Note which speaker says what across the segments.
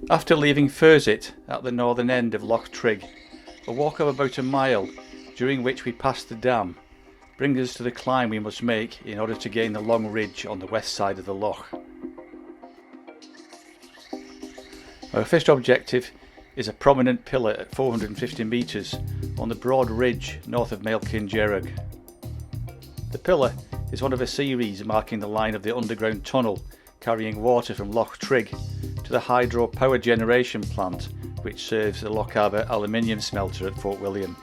Speaker 1: After leaving Furzit at the northern end of Loch Trigg, a walk of about a mile, during which we passed the dam, brings us to the climb we must make in order to gain the long ridge on the west side of the loch. Our first objective is a prominent pillar at 450 metres on the broad ridge north of Maelkinjerrig. The pillar is one of a series marking the line of the underground tunnel carrying water from Loch Trigg to the hydro power generation plant which serves the Loch Arbor aluminium smelter at Fort William.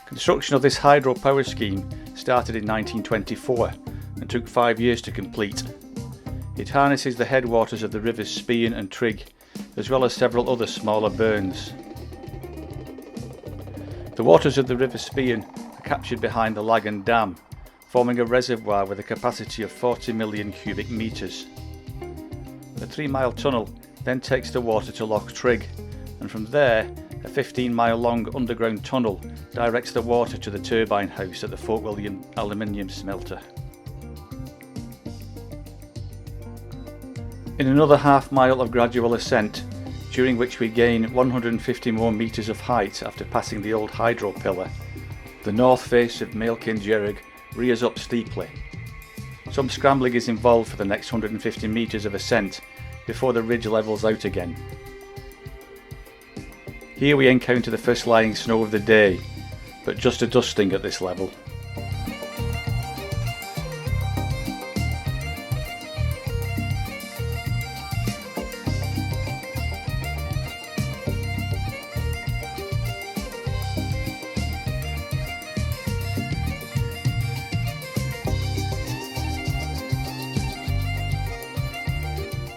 Speaker 1: Construction of this hydro power scheme started in 1924 and took 5 years to complete. It harnesses the headwaters of the rivers Spean and Trigg, as well as several other smaller burns. The waters of the River Spean are captured behind the Lagan Dam, forming a reservoir with a capacity of 40 million cubic metres. The 3-mile tunnel then takes the water to Loch Trigg, and from there a 15-mile long underground tunnel directs the water to the turbine house at the Fort William aluminium smelter. In another half-mile of gradual ascent, during which we gain 150 more metres of height after passing the old hydro pillar, the north face of Maelkinjerrig rears up steeply. Some scrambling is involved for the next 150 metres of ascent before the ridge levels out again. Here we encounter the first lying snow of the day, but just a dusting at this level.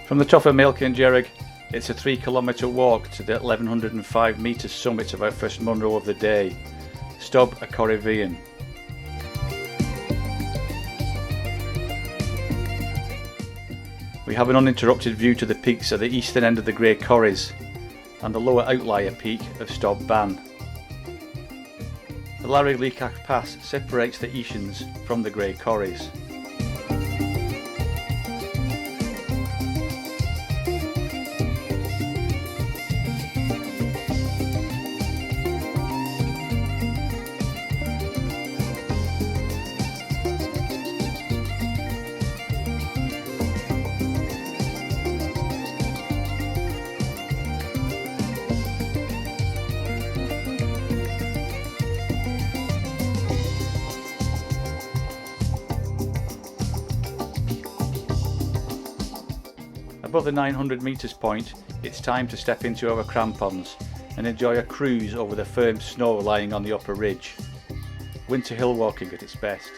Speaker 1: From the top of Maelkinjerrig, it's a 3-kilometre walk to the 1105 metre summit of our first Munro of the day, Stob a Corrivean. We have an uninterrupted view to the peaks at the eastern end of the Grey Corries and the lower outlier peak of Stob Ban. The Larry Leacach Pass separates the Easains from the Grey Corries. Above the 900 metres point, it's time to step into our crampons and enjoy a cruise over the firm snow lying on the upper ridge. Winter hill walking at its best.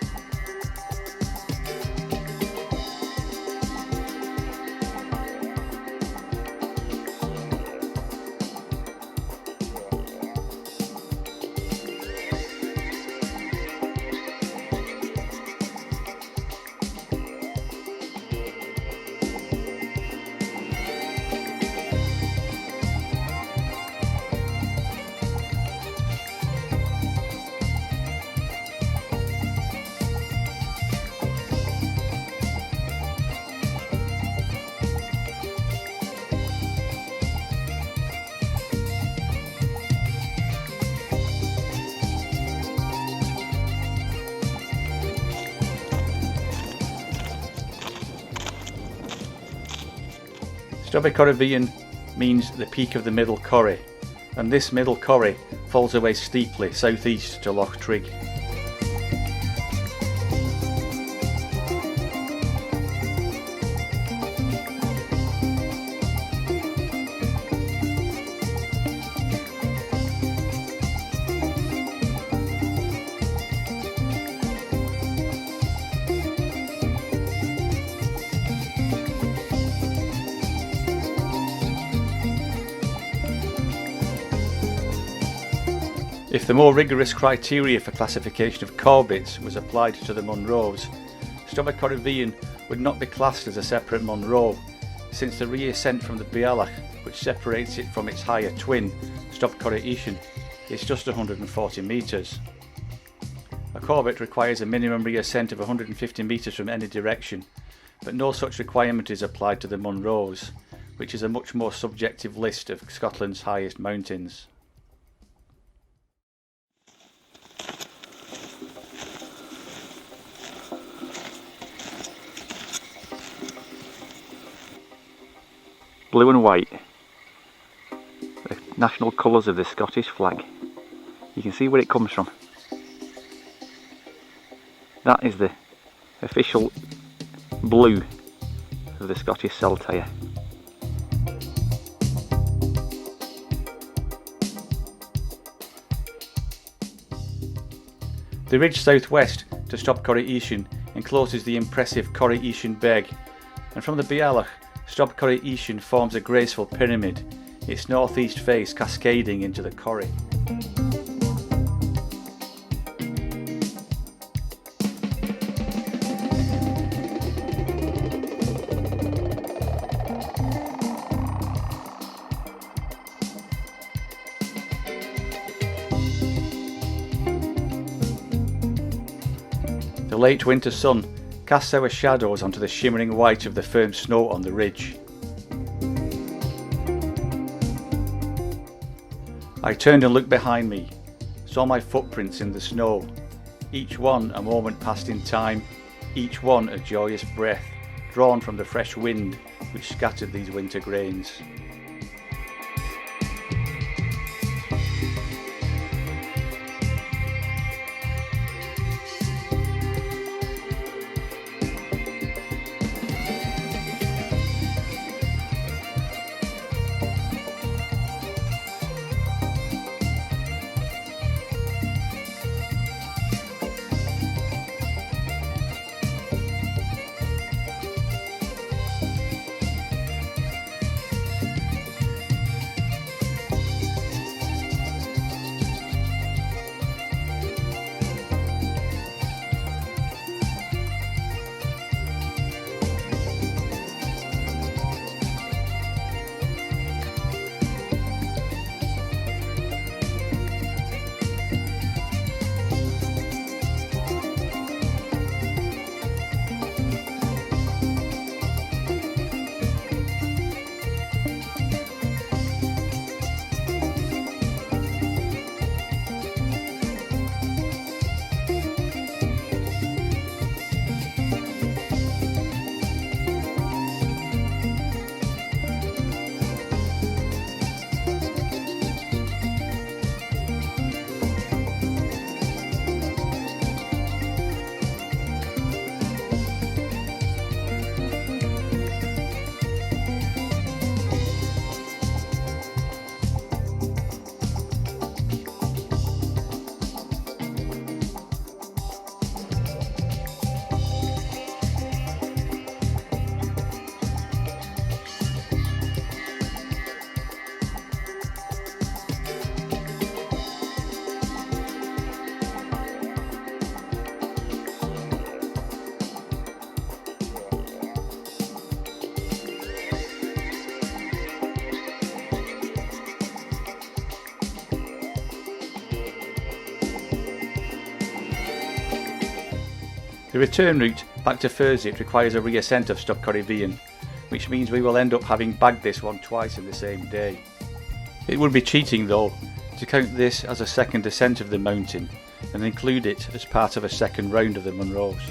Speaker 1: Stob a Corrivean means the peak of the middle corrie, and this middle corrie falls away steeply southeast to Loch Trigg. If the more rigorous criteria for classification of Corbetts was applied to the Munros, Stob a Corrivean would not be classed as a separate Munro, since the reascent from the Bealach, which separates it from its higher twin, Stob Corrie Easain, is just 140 metres. A Corbett requires a minimum reascent of 150 metres from any direction, but no such requirement is applied to the Munros, which is a much more subjective list of Scotland's highest mountains. Blue and white, the national colours of the Scottish flag. You can see where it comes from. That is the official blue of the Scottish Saltire. The ridge southwest to Stobcory Easains encloses the impressive Corrie Easains Beg, and from the Bealach, Stobcory Easains forms a graceful pyramid, its northeast face cascading into the Corrie. The late winter sun casts our shadows onto the shimmering white of the firm snow on the ridge. I turned and looked behind me, saw my footprints in the snow, each one a moment passed in time, each one a joyous breath, drawn from the fresh wind which scattered these winter grains. The return route back to Furzit requires a reascent of Stobcory Vian, which means we will end up having bagged this one twice in the same day. It would be cheating though to count this as a second ascent of the mountain and include it as part of a second round of the Munros.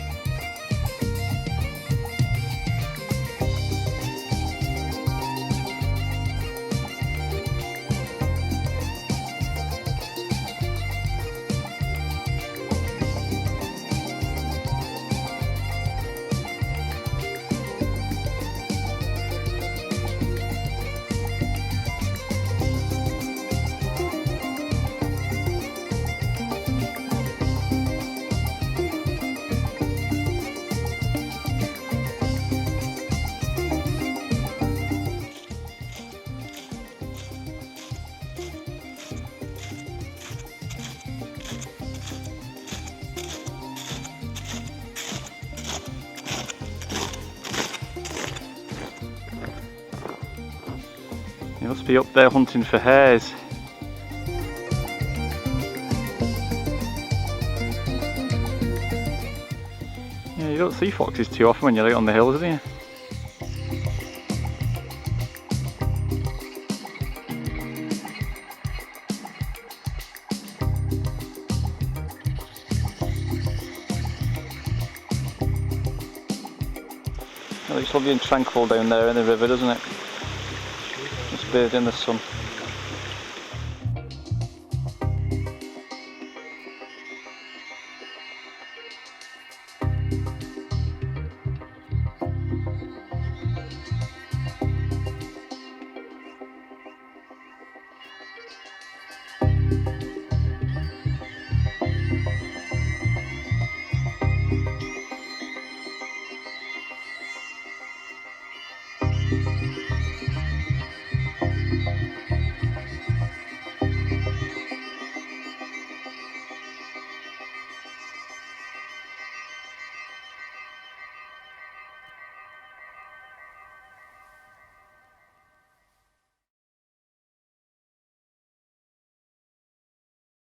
Speaker 1: He must be up there hunting for hares. Yeah, you don't see foxes too often when you're out on the hills, do you?
Speaker 2: It looks lovely and tranquil down there in the river, doesn't it? It's bathed in the sun.